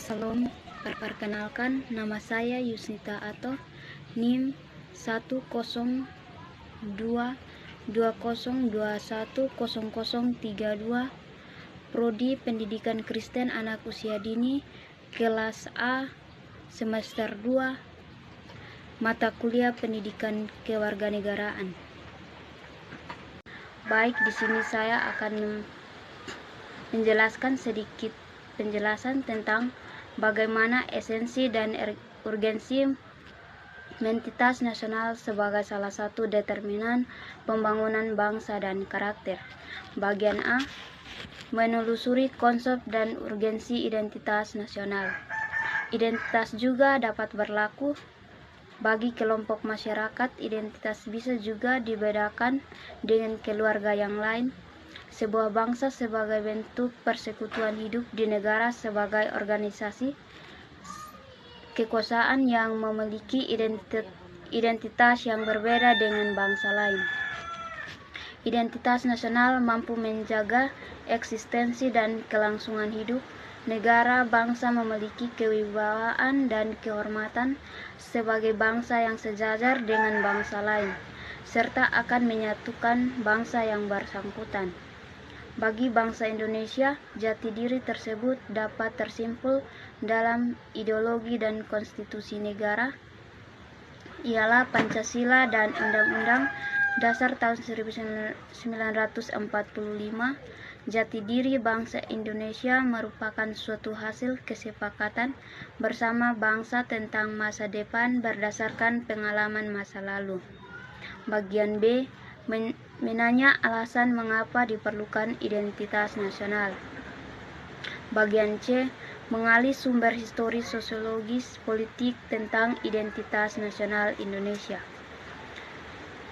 Salam, perkenalkan nama saya Yusnita Ato, NIM 10220210032, Prodi Pendidikan Kristen Anak Usia Dini, kelas A, semester 2, mata kuliah Pendidikan Kewarganegaraan. Baik, di sini saya akan menjelaskan sedikit penjelasan tentang bagaimana esensi dan urgensi identitas nasional sebagai salah satu determinan pembangunan bangsa dan karakter. Bagian A, menelusuri konsep dan urgensi identitas nasional. Identitas juga dapat berlaku bagi kelompok masyarakat. Identitas bisa juga dibedakan dengan keluarga yang lain. Sebuah bangsa sebagai bentuk persekutuan hidup di negara sebagai organisasi kekuasaan yang memiliki identitas yang berbeda dengan bangsa lain. Identitas nasional mampu menjaga eksistensi dan kelangsungan hidup negara. Bangsa memiliki kewibawaan dan kehormatan sebagai bangsa yang sejajar dengan bangsa lain, serta akan menyatukan bangsa yang bersangkutan. Bagi bangsa Indonesia, jati diri tersebut dapat tersimpul dalam ideologi dan konstitusi negara, ialah Pancasila dan Undang-Undang Dasar tahun 1945. Jati diri bangsa Indonesia merupakan suatu hasil kesepakatan bersama bangsa tentang masa depan berdasarkan pengalaman masa lalu. Bagian B, menanya alasan mengapa diperlukan identitas nasional. Bagian C, mengali sumber historis sosiologis politik tentang identitas nasional Indonesia.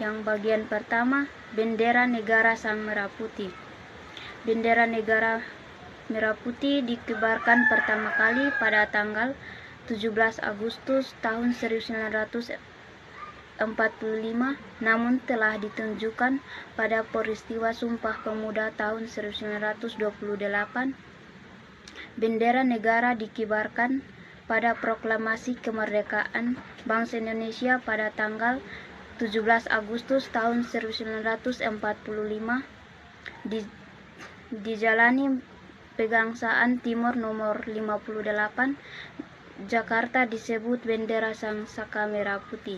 Yang bagian pertama, bendera negara sang merah putih. Bendera negara merah putih dikibarkan pertama kali pada tanggal 17 Agustus tahun 1945, namun telah ditunjukkan pada peristiwa Sumpah Pemuda tahun 1928. Bendera negara dikibarkan pada proklamasi kemerdekaan bangsa Indonesia pada tanggal 17 Agustus tahun 1945 dijalani Pegangsaan Timur nomor 58, Jakarta, disebut bendera sang saka merah putih.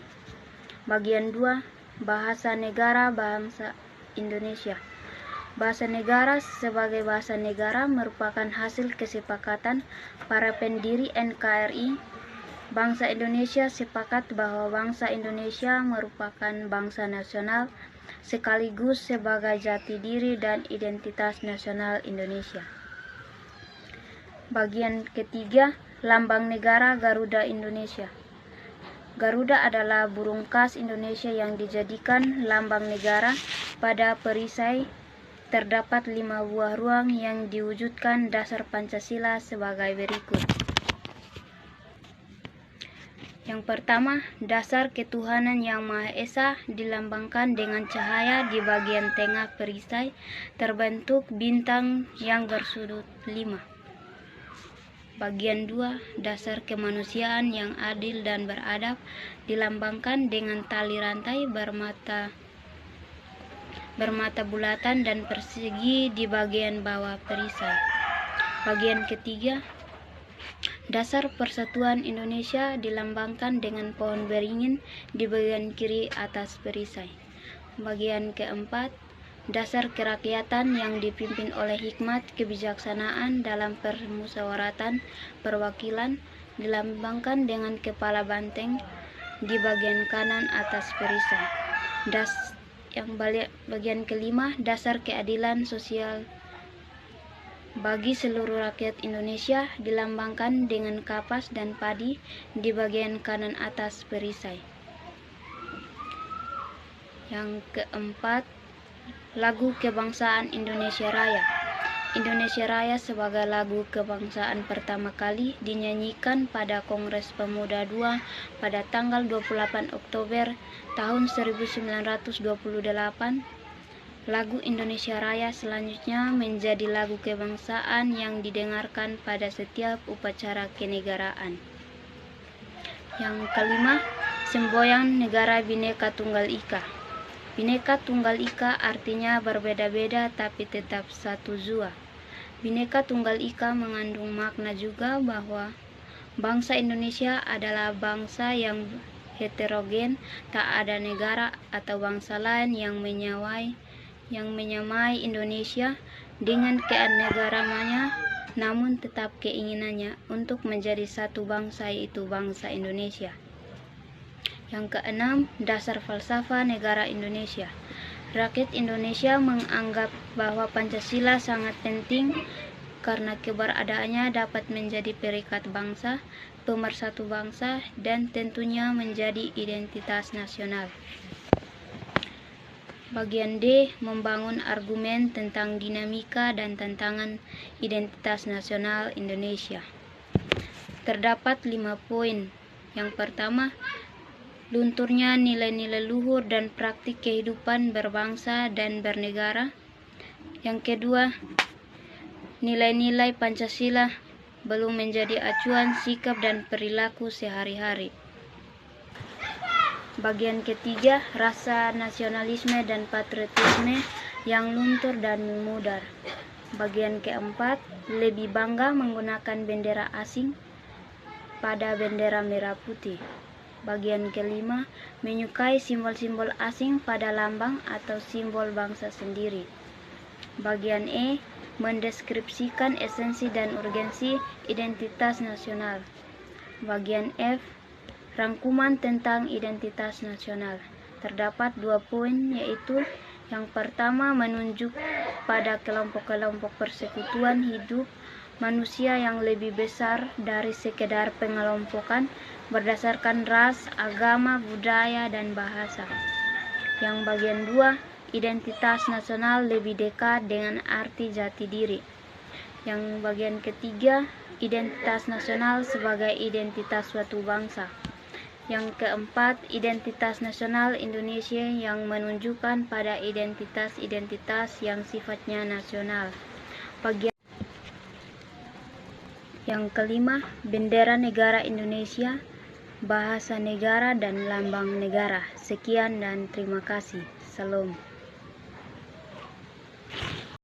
Bagian 2, bahasa negara bangsa Indonesia. Bahasa negara sebagai bahasa negara merupakan hasil kesepakatan para pendiri NKRI. Bangsa Indonesia sepakat bahwa bangsa Indonesia merupakan bangsa nasional sekaligus sebagai jati diri dan identitas nasional Indonesia. Bagian ketiga, lambang negara Garuda Indonesia. Garuda adalah burung khas Indonesia yang dijadikan lambang negara. Pada perisai terdapat 5 buah ruang yang diwujudkan dasar Pancasila sebagai berikut. Yang pertama, dasar ketuhanan yang Maha Esa dilambangkan dengan cahaya. Di bagian tengah perisai terbentuk bintang yang bersudut 5. Bagian 2, dasar kemanusiaan yang adil dan beradab dilambangkan dengan tali rantai bermata bulatan dan persegi di bagian bawah perisai. Bagian ketiga, dasar persatuan Indonesia dilambangkan dengan pohon beringin di bagian kiri atas perisai. Bagian keempat, dasar kerakyatan yang dipimpin oleh hikmat kebijaksanaan dalam permusyawaratan perwakilan dilambangkan dengan kepala banteng di bagian kanan atas perisai. Bagian kelima, dasar keadilan sosial bagi seluruh rakyat Indonesia dilambangkan dengan kapas dan padi di bagian kanan atas perisai. Yang keempat, lagu kebangsaan Indonesia Raya. Indonesia Raya sebagai lagu kebangsaan pertama kali dinyanyikan pada Kongres Pemuda II pada tanggal 28 Oktober tahun 1928. Lagu Indonesia Raya selanjutnya menjadi lagu kebangsaan yang didengarkan pada setiap upacara kenegaraan. Yang kelima, semboyan negara Bhinneka Tunggal Ika. Bhinneka Tunggal Ika artinya berbeda-beda tapi tetap satu jua. Bhinneka Tunggal Ika mengandung makna juga bahwa bangsa Indonesia adalah bangsa yang heterogen, tak ada negara atau bangsa lain yang menyamai Indonesia dengan keanegaranya, namun tetap keinginannya untuk menjadi satu bangsa, yaitu bangsa Indonesia. Yang keenam, dasar falsafah negara Indonesia. Rakyat Indonesia menganggap bahwa Pancasila sangat penting karena keberadaannya dapat menjadi perekat bangsa, pemersatu bangsa, dan tentunya menjadi identitas nasional. Bagian D, membangun argumen tentang dinamika dan tantangan identitas nasional Indonesia. Terdapat 5 poin. Yang pertama, lunturnya nilai-nilai luhur dan praktik kehidupan berbangsa dan bernegara. Yang kedua, nilai-nilai Pancasila belum menjadi acuan sikap dan perilaku sehari-hari. Bagian ketiga, rasa nasionalisme dan patriotisme yang luntur dan memudar. Bagian keempat, lebih bangga menggunakan bendera asing pada bendera merah putih. Bagian kelima, menyukai simbol-simbol asing pada lambang atau simbol bangsa sendiri. Bagian E, mendeskripsikan esensi dan urgensi identitas nasional. Bagian F, rangkuman tentang identitas nasional. Terdapat 2 poin, yaitu yang pertama, menunjuk pada kelompok-kelompok persekutuan hidup manusia yang lebih besar dari sekedar pengelompokan berdasarkan ras, agama, budaya, dan bahasa. Yang bagian 2, identitas nasional lebih dekat dengan arti jati diri. Yang bagian ketiga, identitas nasional sebagai identitas suatu bangsa. Yang keempat, identitas nasional Indonesia yang menunjukkan pada identitas-identitas yang sifatnya nasional. Yang kelima, bendera negara Indonesia, bahasa negara dan lambang negara. Sekian dan terima kasih. Salam.